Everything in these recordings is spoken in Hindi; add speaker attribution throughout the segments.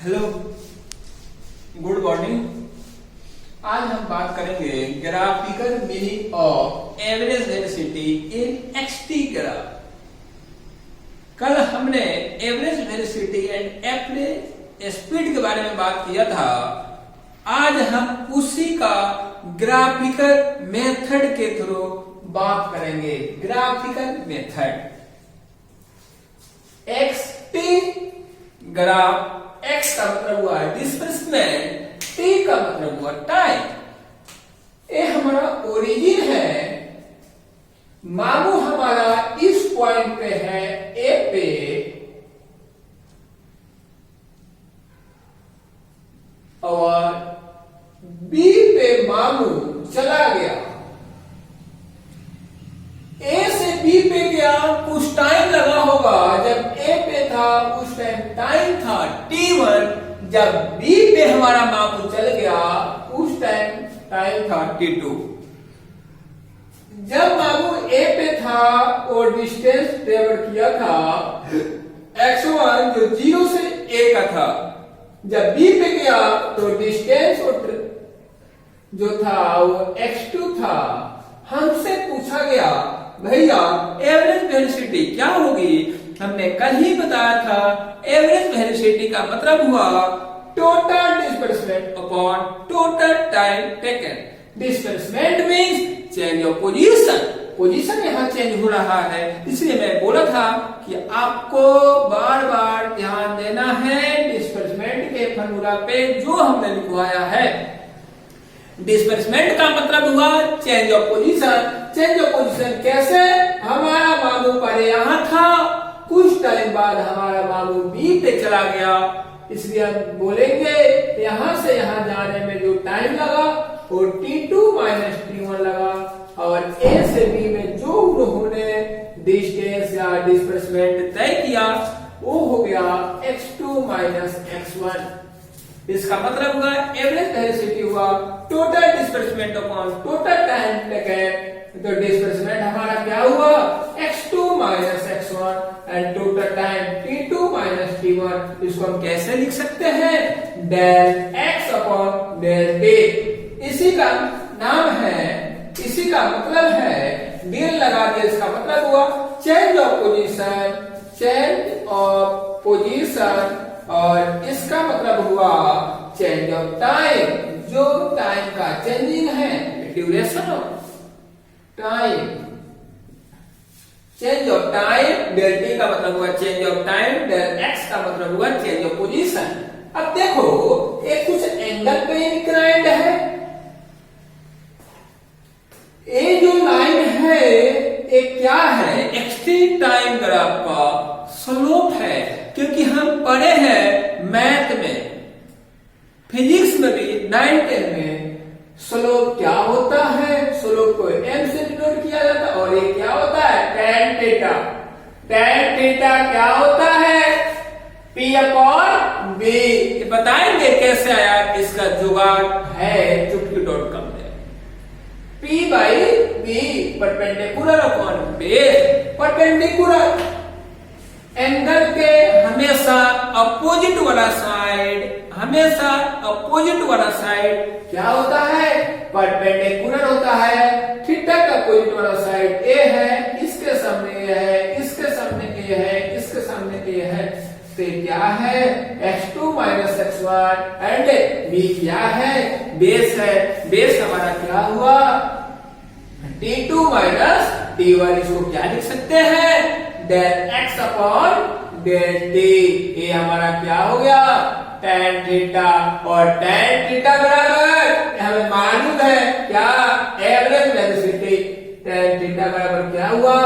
Speaker 1: Hello, good morning. आज हम बात करेंगे graphical meaning of average velocity in X T graph. कल हमने average velocity and average speed के बारे में बात किया था। आज हम उसी का ग्राफिकल मेथड के थ्रू बात करेंगे। Graphical method X T graph, X का मतलब हुआ डिस्प्लेसमेंट, टी का मतलब हुआ टाइम। ये हमारा ओरिजिन है, मामू हमारा इस पॉइंट पे है ए पे, और बी पे मामू चला गया। ए से बी पे गया, कुछ टाइम लगा होगा। जब ए पे था उस टाइम था t1, जब बी पे हमारा मामू चल गया उस टाइम था t2। जब मामू ए पे था और डिस्टेंस ट्रेवल किया था x1 जो 0 से a का था। जब बी पे गया तो डिस्टेंस जो था वो x2 था। हमसे पूछा गया भैया एवरेज वेलोसिटी क्या होगी। हमने कल ही बताया था एवरेज वेलोसिटी का मतलब हुआ total displacement upon total time taken. Displacement means change of position यहाँ चेंज हो रहा है। इसलिए मैं बोला था कि आपको बार बार ध्यान देना है डिस्प्लेसमेंट के फॉर्मूला पे जो हमने लिखवाया है। डिस्प्लेसमेंट का मतलब हुआ change of position. Change of position कैसे? हमारा मामू पहले यहाँ था, कुछ टाइम बाद हमारा मामू बी पे चला गया। इसलिए हम बोलेंगे यहाँ से यहाँ जाने में जो टाइम लगा वो t2 माइनस t1 लगा, और a से b में जो उन्होंने डिस्टेंस या डिस्प्लेसमेंट तय किया वो हो गया x2 माइनस x1। इसका मतलब हुआ एवरेज वेलोसिटी हुआ total displacement upon total time taken. तो डिस्प्लेसमेंट हमारा क्या हुआ x2 minus x1 and total time t2 minus t1। इसको हम कैसे लिख सकते हैं? Del x upon del t। इसी का नाम है, इसी का मतलब है, डेल लगा दिया। इसका मतलब हुआ change of position, change of position, और इसका मतलब हुआ चेंज ऑफ टाइम। जो टाइम का चेंजिंग है, duration of time, change of time. Del T का मतलब हुआ change of time, del X का मतलब हुआ चेंज ऑफ पोजीशन। अब देखो एक कुछ एंगल पे इंक्लाइंड है। ये जो लाइन है ये क्या है? एक्सट्रीम टाइम ग्राफ का स्लोप है। क्योंकि हम पढ़े हैं मैथ में, फिजिक्स में भी 9-10 में, स्लोप क्या होता है? स्लोप को m से डिनोट किया जाता है, और ये क्या होता है? tan theta. tan थीटा क्या होता है? p upon b। ये बताएंगे कैसे आया, इसका जुगाड़ है चुटकी.com में। p by b perpendicular upon base. Perpendicular angle के हमेशा अपोजिट वाला साइड, हमेशा अपोजिट वाला साइड क्या होता है? परपेंडिकुलर होता है। थीटा का अपोजिट वाला साइड ए है, इसके सामने ए है, इसके सामने ए है, इसके सामने ए है। तो क्या है? x2 minus x1 and b क्या है? बेस है। बेस हमारा क्या हुआ? t2 minus t1। इसको क्या लिख सकते हैं? Del x upon del t। ये हमारा क्या हो गया? tan theta. और tan थीटा बराबर हमें मालूम है क्या? Average velocity. tan थीटा बराबर क्या हुआ?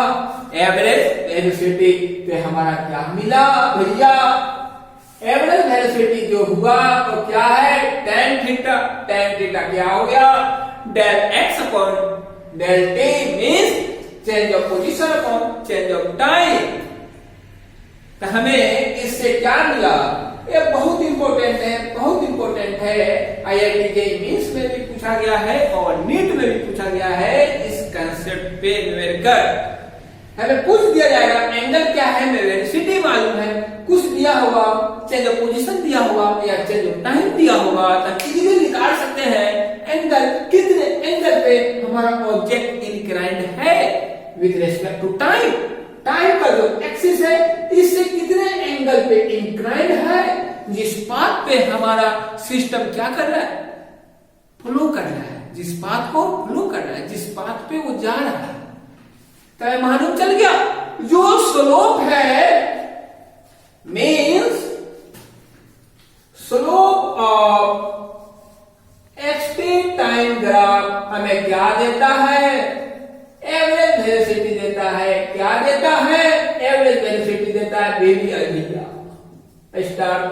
Speaker 1: Average velocity. तो हमारा क्या मिला भैया? एवरेज वेलोसिटी जो हुआ वो क्या है? tan theta. tan थीटा क्या हो गया? Del x upon del t means change of position upon change of time. तो हमें इससे क्या मिला? ये बहुत इंपॉर्टेंट है, बहुत इंपॉर्टेंट है। IIT जेईई मेंस में भी पूछा गया है और नीट में भी पूछा गया है। इस कंसेप्ट पे न्यूमेरिकल हमें पूछ दिया जाएगा एंगल क्या है, वेलोसिटी मालूम है, कुछ दिया होगा चेंज ऑफ पोजीशन दिया होगा या चेंज ऑफ टाइम दिया होगा तब इजीली निकाल सकते हैं एंगल, कितने एंगल पे हमारा ऑब्जेक्ट इंक्लाइंड है with respect to time. Time का जो एक्सिस है इससे कितने एंगल पे इंक्लाइंड है, जिस पाथ पे हमारा सिस्टम क्या कर रहा है, फ्लो कर रहा है, जिस पाथ को फ्लो कर रहा है, जिस पाथ पे वो जा रहा है। तो मालूम चल गया जो स्लोप है means slope of extreme time graph हमें क्या देता है, एवरेज वेलोसिटी देता है। क्या देता है, एवरेज वेलोसिटी देता है। Baby idea start.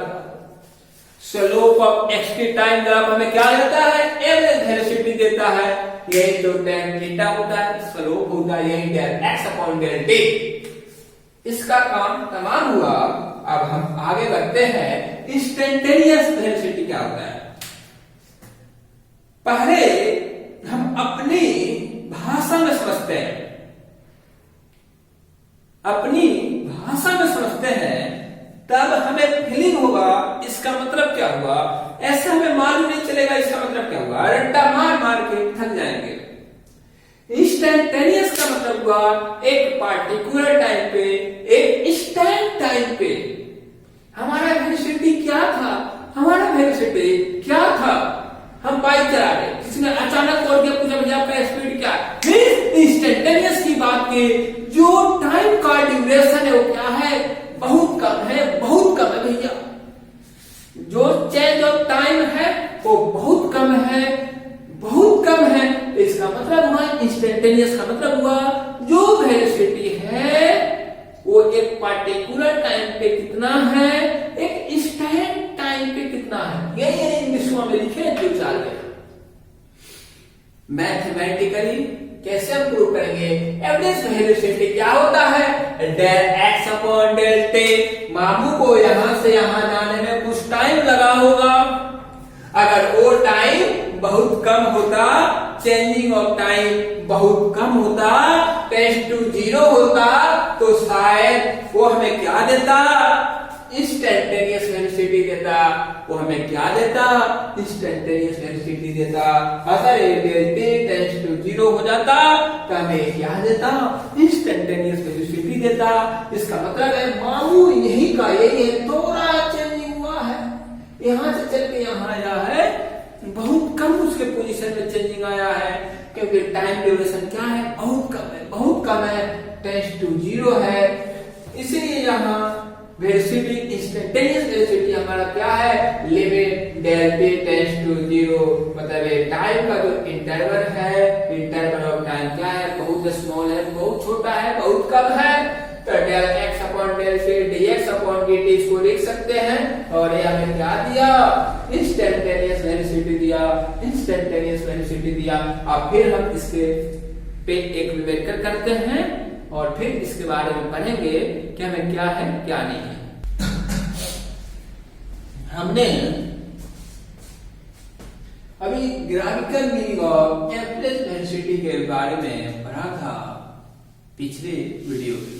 Speaker 1: Slope of extreme time graph हमें क्या देता है, एवरेज वेलोसिटी देता है। यही तो tan थीटा होता है, स्लोप होता है यही del x upon del t। इसका काम तमाम हुआ। अब हम आगे बढ़ते हैं इंस्टेंटेनियस वेलोसिटी क्या होता है। पहले हम अपनी भाषा में समझते हैं, अपनी भाषा में समझते हैं तब हमें फीलिंग होगा इसका मतलब क्या हुआ। ऐसा हमें मालूम नहीं चलेगा इसका मतलब क्या हुआ, रट्टा मार मार के थक जाएंगे। इंस्टेंटेनियस का मतलब हुआ एक पार्टिकुलर टाइम पे, एक इंस्टेंट टाइम पे हमारा वेलोसिटी क्या था, हमारा वेलोसिटी क्या था। हम बाइक चला रहे, किसी ने अचानक तोड़ दिया, पूछा भैया आपका स्पीड क्या है। इंस्टेंटेनियस की बात की जो टाइम का ड्यूरेशन है वो क्या है, बहुत कम है, बहुत कम है भैया। जो चेंज ऑफ टाइम है वो बहुत कम है, बहुत कम है। इसका मतलब हुआ इंस्टेंटेनियस का मतलब हुआ जो वेलोसिटी है वो एक पार्टिकुलर टाइम पे कितना है, एक इंस्टेंट टाइम पे कितना है। ये इंग्लिश में लिखे जो चाल है। मैथमेटिकली कैसे हम प्रूव करेंगे, एवरेज वेलोसिटी क्या होता है, del x upon del t। मामू को यहां से यहां जाने में कुछ टाइम लगा होगा, अगर वो टाइम बहुत कम होता, चेंजिंग ऑफ टाइम बहुत कम होता, टेंस टू 0 होता, तो शायद वो हमें क्या देता, इंस्टेंटेनियस वेलोसिटी देता। वो हमें क्या देता, इंस्टेंटेनियस वेलोसिटी देता। अगर del t टेंस टू 0 हो जाता तो हमें क्या देता, इंस्टेंटेनियस वेलोसिटी देता। इसका मतलब है मामू यही का यही है, थोड़ा चेंजिंग हुआ है, यहां से चल के यहां आया है, बहुत कम उसके पोजीशन में चेंजिंग आया है, क्योंकि टाइम ड्यूरेशन क्या है, बहुत कम है, बहुत कम है, टेंस टू 0 है। इसीलिए यहाँ वेलोसिटी इंस्टेंटेनियस वेलोसिटी हमारा क्या है, limit del t tends to 0। मतलब टाइम का जो इंटरवल है, इंटरवल ऑफ टाइम क्या है, बहुत स्मॉल है, बहुत छोटा है, बहुत कम है। तो del x upon del t dx upon dt इसको लिख सकते हैं। और ये हमें क्या दिया, इंस्टेंटेनियस वेलोसिटी दिया, इंस्टेंटेनियस वेलोसिटी दिया। अब फिर हम इसके पे एक विवेचन करते हैं और फिर इसके बारे में पढ़ेंगे कि हमें क्या है क्या नहीं है। हमने अभी graphical meaning of average velocity के बारे में पढ़ा था पिछले वीडियो में।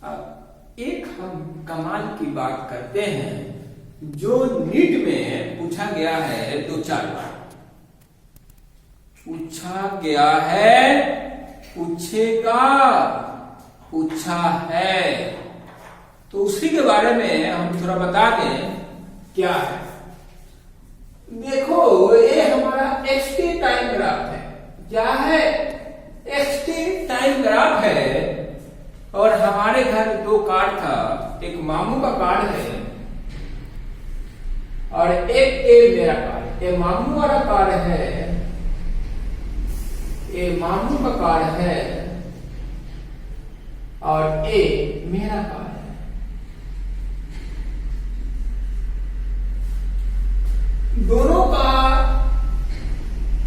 Speaker 1: अब एक हम कमाल की बात करते हैं जो नीट में पूछा गया है, 2-4 बार पूछा गया है, पूछेगा, पूछा है, तो उसी के बारे में हम थोड़ा बता दें क्या है। देखो ये हमारा एक्सटी टाइम ग्राफ है। क्या है, एक्सटी टाइम ग्राफ है। और हमारे घर 2 कार था, एक मामू का कार है और एक मेरा कार। ये मामू वाला कार है, ये मामू का कार है और ए मेरा कार है। दोनों का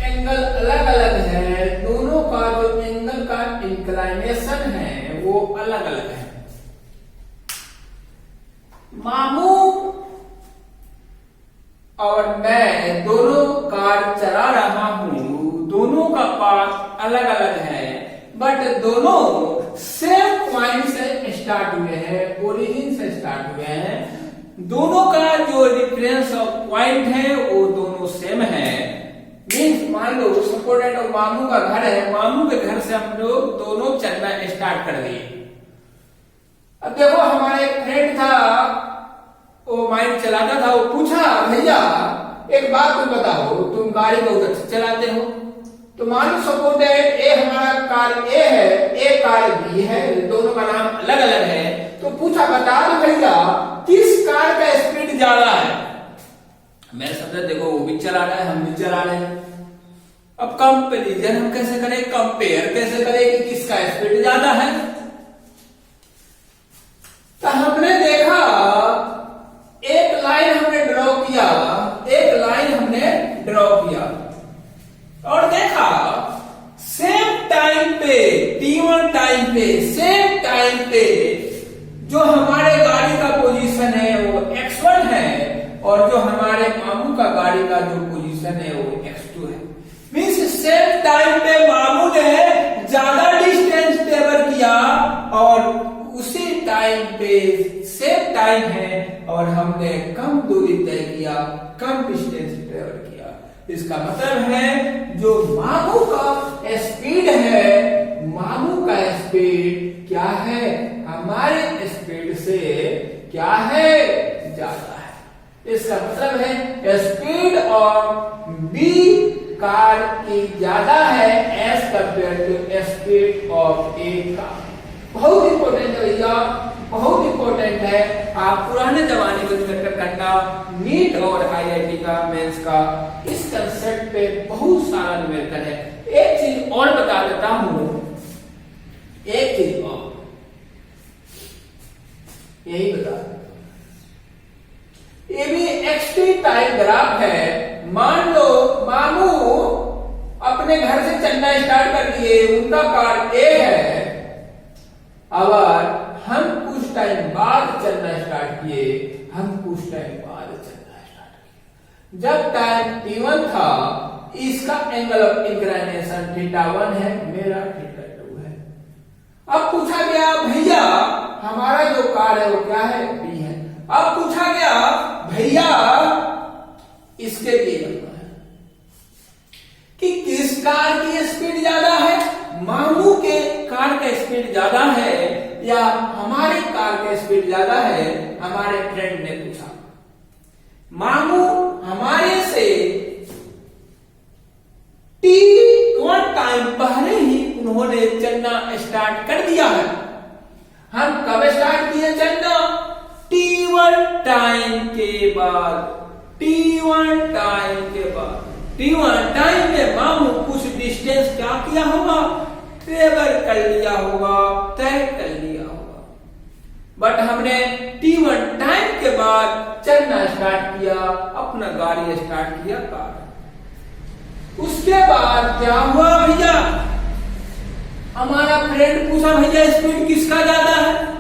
Speaker 1: एंगल अलग अलग है, दोनों का जो एंगल का इंक्लाइनेशन है वो अलग अलग है। मामू और मैं दोनों कार चला रहा हूं, दोनों का पाथ अलग अलग है, बट दोनों सेम पॉइंट से स्टार्ट हुए हैं, ओरिजिन से स्टार्ट हुए हैं। दोनों का जो रेफरेंस पॉइंट है वो दोनों सेम है। मीन्स मान लो सपोर्टेड और मामू का घर है, मामू के घर से हम लोग दोनों चलना स्टार्ट कर दिए। अब देखो हमारा एक फ्रेंड था, वो माइंड चलाता था, वो पूछा भैया एक बात तुम बताओ, तुम गाड़ी बहुत अच्छी चलाते हो, तो मान लो सपोर्टेड ए हमारा कार ए है, ए कार बी है, दोनों का नाम अलग अलग है, तो पूछा बता दो भैया किस कार का स्पीड ज्यादा है। मैं समझा देखो वो भी चला रहा है, हम भी चला रहे हैं, अब कंपेरिजन हम कैसे करें, कंपेयर कैसे करें कि किसका स्पीड ज्यादा है। तो हमने देखा एक लाइन हमने ड्रॉ किया, एक लाइन हमने ड्रॉ किया और देखा सेम टाइम पे, T1 टाइम पे, सेम टाइम पे जो हमारे गाड़ी का पोजीशन है वो x1 है और जो हमारे मामू का गाड़ी का जो पोजीशन है वो x2 है। मींस सेम टाइम पे मामू ने ज्यादा डिस्टेंस ट्रेवल किया और उसी टाइम पे सेम टाइम है और हमने कम दूरी तय किया, कम डिस्टेंस ट्रेवल किया। इसका मतलब है जो मामू का स्पीड है, मामू का स्पीड क्या है, हमारे स्पीड से क्या है, ज्यादा है। इसका मतलब है स्पीड ऑफ बी कार की ज्यादा है as compare to speed of a car. बहुत इंपॉर्टेंट है भैया, बहुत इंपॉर्टेंट है। आप पुराने जमाने को न्यूमेरिकल करना, नीट और आईआईटी का, मेंस का, इस कंसेप्ट पे बहुत सारा न्यूमेरिकल है। एक चीज और बता देता हूं, एक चीज और यही बता, ये भी एक्सटी टाइम ग्राफ है। मान लो मामू अपने घर से चलना स्टार्ट कर दिए, उनका कार ए है, और हम कुछ टाइम बाद चलना स्टार्ट किए, हम कुछ टाइम बाद चलना स्टार्ट किए। जब टाइम T1 था, इसका एंगल ऑफ इंक्लिनेशन θ1 है, मेरा θ2 है। अब पूछा गया भैया हमारा जो कार है वो क्या है, B है। अब पूछा गया भैया इसके लिए करना है कि किस कार की स्पीड ज्यादा है, मामू के कार का स्पीड ज्यादा है या हमारे कार का स्पीड ज्यादा है। हमारे फ्रेंड ने पूछा, मामू हमारे से T1 टाइम पहले ही उन्होंने चलना स्टार्ट कर दिया है। हम कब स्टार्ट किए चलना, T1 टाइम के बाद, T1 टाइम के बाद। T1 टाइम में मामू कुछ डिस्टेंस क्या किया होगा, ट्रेवल कर लिया होगा, तय कर लिया होगा। बट हमने T1 टाइम के बाद चलना स्टार्ट किया, अपना गाड़ी स्टार्ट किया कार। उसके बाद क्या हुआ भैया, हमारा फ्रेंड पूछा भैया स्पीड किसका ज्यादा है।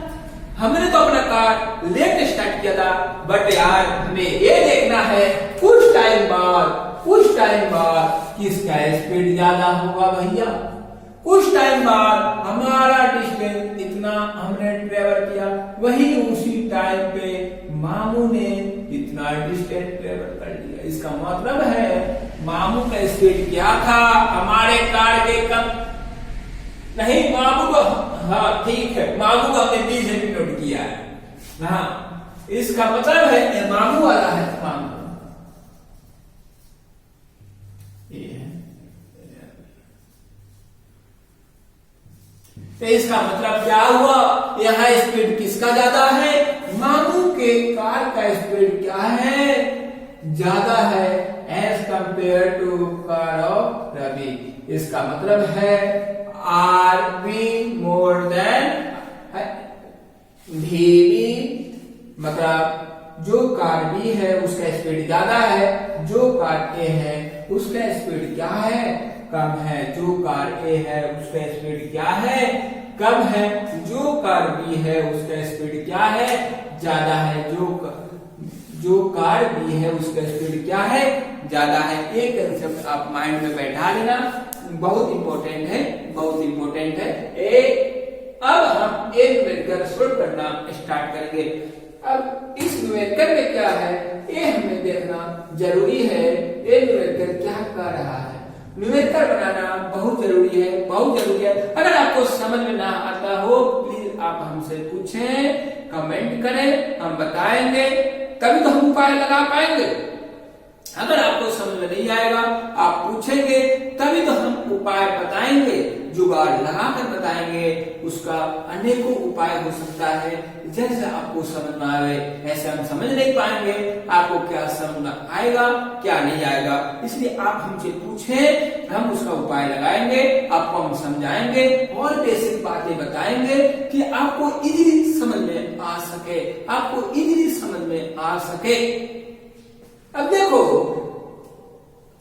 Speaker 1: हमने तो अपना कार लेट स्टार्ट किया था, बट यार हमें ये देखना है कुछ टाइम बाद, कुछ टाइम बाद किसका स्पीड ज्यादा होगा भैया। कुछ टाइम बाद हमारा डिस्टेंस इतना हमने ट्रेवल किया, वही उसी टाइम पे मामू ने इतना डिस्टेंस ट्रेवल कर लिया। इसका मतलब है मामू का स्पीड क्या था, हमारे कार के कम नहीं, मामू को, हाँ ठीक है, मामू का हमने 20 सेकंड नोट किया है। हाँ, इसका मतलब है मामू वाला है, मामू तो इसका मतलब क्या हुआ, यहाँ स्पीड किसका ज्यादा है, मामू के कार का स्पीड क्या है, ज्यादा है as compare to car of Ravi. इसका मतलब है R B more than VB, मतलब जो कार बी है उसका स्पीड ज्यादा है, जो कार ए है उसका स्पीड क्या है, कम है। जो कार ए है उसका स्पीड क्या है, कम है। जो कार बी है उसका स्पीड क्या है, ज्यादा है। जो कार बी है उसका स्पीड क्या है, ज्यादा है। ये कंसेप्ट आप माइंड में बैठा लेना, बहुत इंपॉर्टेंट है, बहुत इंपॉर्टेंट है। अब हम एक मिलकर सोल्व करना स्टार्ट करेंगे। अब इस न्यूमेरिकल में क्या है ये हमें देखना जरूरी है। ये न्यूमेरिकल क्या कर रहा है, न्यूमेरिकल बनाना बहुत जरूरी है, बहुत जरूरी है। अगर आपको समझ में ना आता हो प्लीज आप हमसे पूछें, कमेंट करें, हम बताएंगे, तभी तो हम उपाय लगा पाएंगे। अगर आपको समझ में नहीं आएगा आप पूछेंगे तभी तो हम उपाय बताएंगे, जुगाड़ लगाकर बताएंगे। उसका अनेकों उपाय हो सकता है, जैसे आपको समझ में आए ऐसे हम समझ नहीं पाएंगे। आपको क्या समझ में आएगा क्या नहीं आएगा, इसलिए आप हमसे पूछें, हम उसका उपाय लगाएंगे, आपको हम समझाएंगे और बेसिक बातें बताएंगे कि आपको इजीली समझ में आ सके, आपको इजीली समझ में आ सके। अब देखो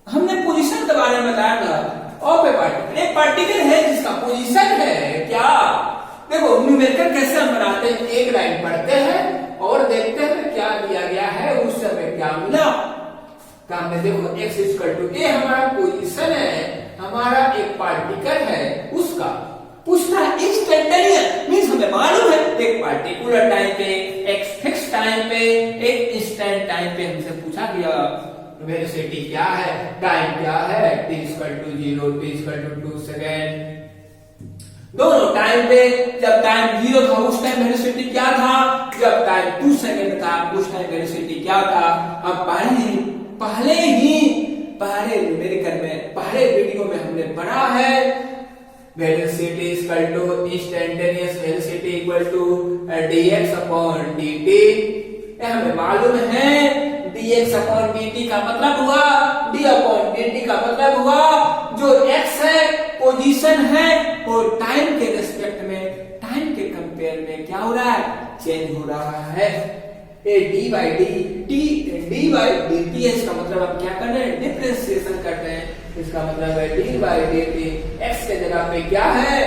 Speaker 1: हमने पोजीशन के बारे में बताया था ऑफ ए पार्टिकल, एक पार्टिकल है जिसका पोजीशन है क्या। देखो न्यूमेरिकल कैसे हम बनाते हैं, एक लाइन पढ़ते हैं और देखते हैं क्या दिया गया है, उस समय क्या मिला। काम में देखो x इक्वल टू ए हमारा पोजीशन है, हमारा एक पार्टिकल है, उसका पूछना है इंस्टेंटेनियस मींस हमें मालूम है एक पार्टिकुलर टाइम पे, एक फिक्स टाइम पे, एक इंस्टेंट टाइम पे हमसे पूछा गया वेलोसिटी क्या है, टाइम क्या है, t equal to 0, t equal to 2 second. दोनों टाइम पे, जब टाइम 0 था उस टाइम वेलोसिटी क्या था, जब टाइम 2 सेकेंड था उस टाइम वेलोसिटी क्या था। अब पहले न्यूमेरिकल में, पहले वीडियो में हमने पढ़ा है velocity equal to instantaneous velocity equal to dx upon dt। हमें मालूम है dx अपॉन dt का मतलब हुआ, d अपॉन dt का मतलब हुआ जो x है पोजीशन है वो टाइम के रिस्पेक्ट में, टाइम के कंपेयर में क्या हो रहा है, चेंज हो रहा है। A D by D T, इसका मतलब हम क्या कर रहे हैं, डिफरेंशिएशन कर रहे हैं। इसका मतलब है D by D T, x के जगह पे क्या है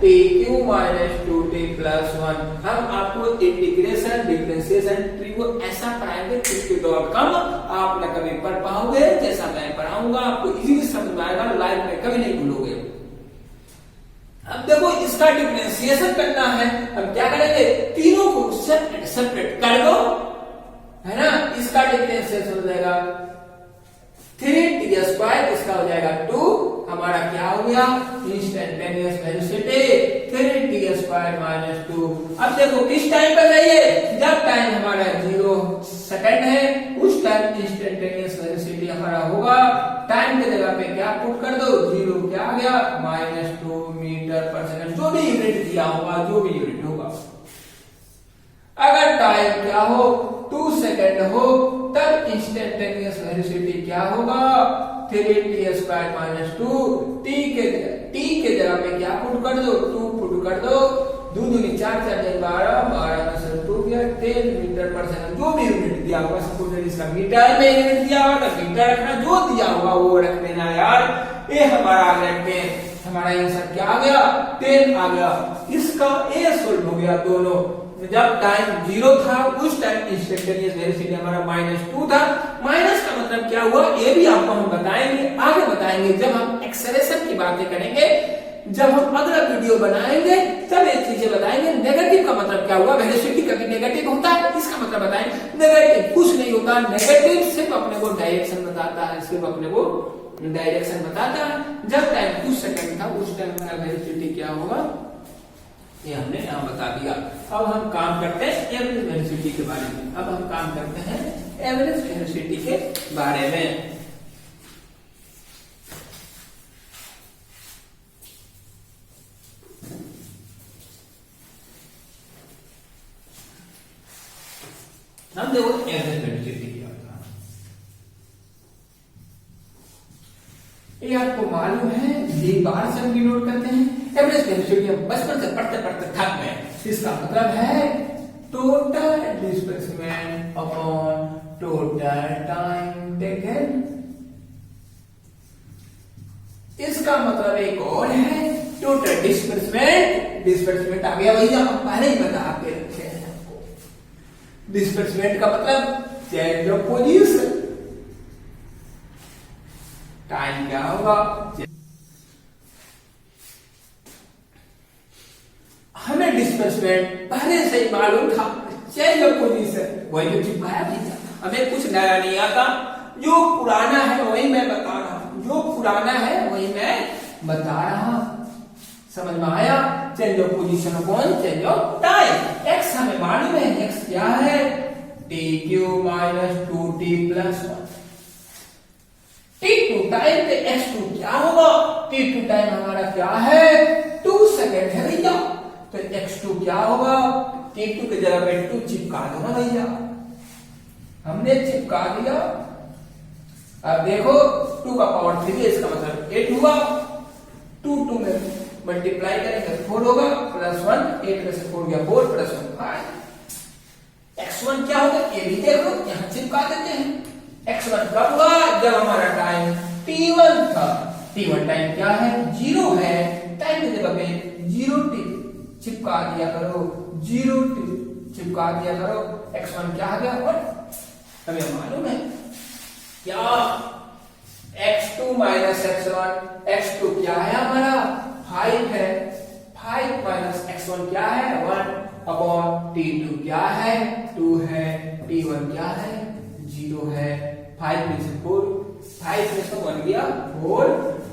Speaker 1: T Q minus 2t plus 1। हम आपको इंटीग्रेशन डिफरेंशिएशन ट्री को ऐसा पढ़ाएंगे TT.com आप न कभी पढ़ पाओगे, जैसा मैं पढ़ाऊंगा आपको इजीली समझ में आएगा, लाइफ में कभी नहीं भूलोगे। अब देखो इसका डिफरेंशिएशन करना है, हम क्या करेंगे, तीनों को सेपरेट कर दो, है ना। इसका डिफरेंशिएशन हो जाएगा 3t स्क्वायर, इसका हो जाएगा 2, हमारा क्या हो गया instantaneous velocity 3t square minus 2। अब देखो किस टाइम पर जाइए, जब टाइम हमारा 0 सेकंड है उस टाइम इंस्टेंटेनियस वेलोसिटी हमारा होगा, टाइम की जगह पे क्या पुट कर दो, 0 क्या आ गया -2 मीटर पर सेकंड, जो भी यूनिट दिया होगा, जो भी यूनिट होगा। अगर टाइम क्या हो 2 सेकंड हो तब इंस्टेंटेनियस वेलोसिटी क्या होगा 3t स्क्वायर माइनस 2, t के जगह पे क्या पुट कर दो, 2 पुट कर दो, 2 दूनी 4 4 12 12 में से 2 गया 10 मीटर पर सेकंड, जो भी यूनिट दिया होगा, सपोज इसका मीटर में यूनिट दिया होगा तो मीटर रखना, जो दिया होगा वो रख देना यार। ये हमारा रखते हमारा आंसर क्या आ गया 10 आ गया। इसका ए सोल्व हो गया दोनों, जब टाइम 0 था उस टाइम इंस्टेंटेनियस वेलोसिटी हमारा -2 था। माइनस का मतलब क्या हुआ ये भी आपको हम बताएंगे, आगे बताएंगे जब हम एक्सेलरेशन की बातें करेंगे, जब हम अगला वीडियो बनाएंगे तब ये चीजें बताएंगे। नेगेटिव का मतलब क्या हुआ, वेलोसिटी कभी नेगेटिव होता है, इसका मतलब बताएंगे। नेगेटिव कुछ नहीं होता, नेगेटिव सिर्फ अपने को डायरेक्शन बताता है, सिर्फ अपने को डायरेक्शन बताता है। जब टाइम 2 सेकंड था उस टाइम हमारा वेलोसिटी क्या होगा ये हमने यहाँ बता दिया। अब हम काम करते हैं एवरेज वेलोसिटी के बारे में, अब हम काम करते हैं एवरेज वेलोसिटी के बारे में। हम देखो एवरेज वेलोसिटी क्या होता है, ये आपको मालूम है, एक बार से हम डिनोट करते हैं एवरेज वेलोसिटी। हम बचपन से पढ़ते पढ़ते थक गए, इसका मतलब है total displacement upon total time taken. इसका मतलब एक और है टोटल डिस्प्लेसमेंट, डिस्प्लेसमेंट आ गया भैया, हम पहले ही बता के रखे हैं आपको। डिस्प्लेसमेंट का मतलब चेंज ऑफ पोजीशन, टाइम क्या होगा, हमें डिस्प्लेसमेंट पहले से ही मालूम था, चेंज ऑफ पोजीशन, वही तो चिपकाया भैया। हमें कुछ नया नहीं आता, जो पुराना है वही मैं बता रहा हूं, जो पुराना है वही मैं बता रहा हूं। समझ में आया? Change of position upon change of time. X हमें मालूम है, एक्स क्या है, T Q minus 2t plus 1। t2 time पे x2 क्या होगा, t2 टाइम हमारा क्या है, 2 सेकेंड है भैया, तो x2 क्या होगा, t2 के जगह पे 2 चिपका दो ना भैया, हमने चिपका दिया। अब देखो 2 का पावर 3 है, इसका मतलब 8 हुआ, 2 में मल्टीप्लाई करेंगे 4 होगा, प्लस 1, 8 में से 4 गया 4 प्लस 1 5। x1 क्या होगा, ये भी देखो यहां चिपका देते हैं। x1 कब हुआ, जब हमारा टाइम t1 था। t1 टाइम क्या है, 0 है, टाइम की जगह पे 0t चिपका दिया करो, 0t चिपका दिया करो। x1 क्या आ गया, 1। हमें मालूम है क्या, x2 माइनस x1, x2 क्या है हमारा 5 है, 5 माइनस x1 क्या है 1 अपॉन t2 क्या है 2 है, t1 क्या है 0 है, 5 में से 4, 5 में से 1 गया 4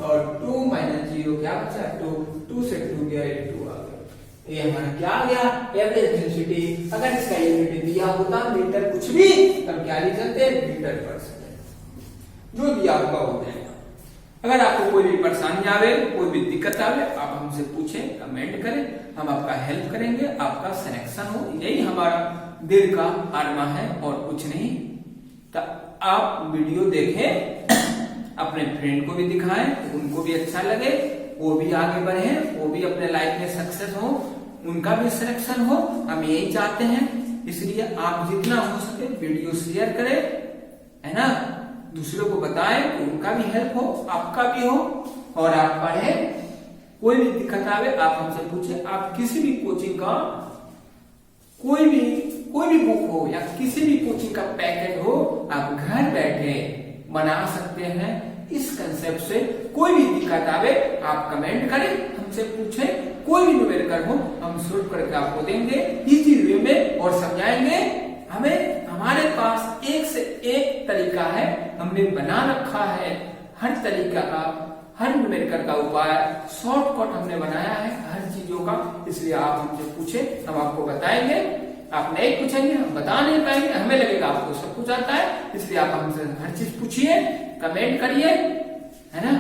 Speaker 1: और 2 माइनस 0 क्या बचा 2, 2 से 2 गया 2 आ गया। ये हमारा क्या आ गया, एवरेज डेंसिटी। अगर इसका यूनिट दिया होता मीटर कुछ भी, तब क्या लिख सकते, मीटर पर सेकंड, जो दिया होगा वो जाएगा। अगर आपको कोई भी परेशानी आवे, कोई भी दिक्कत आवे, आप हमसे पूछें, कमेंट करें, हम आपका हेल्प करेंगे, आपका सिलेक्शन हो। यही हमारा दिल का आरमा है और कुछ नहीं। तो आप वीडियो देखें, अपने फ्रेंड को भी दिखाएं, उनको भी अच्छा लगे, वो भी आगे बढ़े, वो भी अपने लाइफ में सक्सेस हो, उनका भी सिलेक्शन हो, हम यही चाहते हैं। इसलिए आप जितना हो सके वीडियो शेयर करें, है ना, दूसरों को बताएं, उनका भी हेल्प हो, आपका भी हो, और आप पढ़ें। कोई भी दिक्कत आवे आप हमसे पूछें। आप किसी भी कोचिंग का कोई भी बुक हो या किसी भी कोचिंग का पैकेट हो, आप घर बैठे बना सकते हैं। इस कंसेप्ट से कोई भी दिक्कत आवे आप कमेंट करें, हमसे पूछें, कोई भी न्यूमेरिकल हो हम सोल्व करके आपको देंगे इजी वे में और समझाएंगे। हमारे पास एक से एक तरीका है, हमने बना रखा है हर तरीका का, हर न्यूमेरिकल का उपाय, शॉर्टकट हमने बनाया है हर चीजों का। इसलिए आप हमसे पूछें, हम आपको बताएंगे। आप नहीं पूछेंगे हम बता नहीं पाएंगे, हमें लगेगा आपको सब कुछ आता है। इसलिए आप हमसे हर चीज पूछिए, कमेंट करिए, है ना।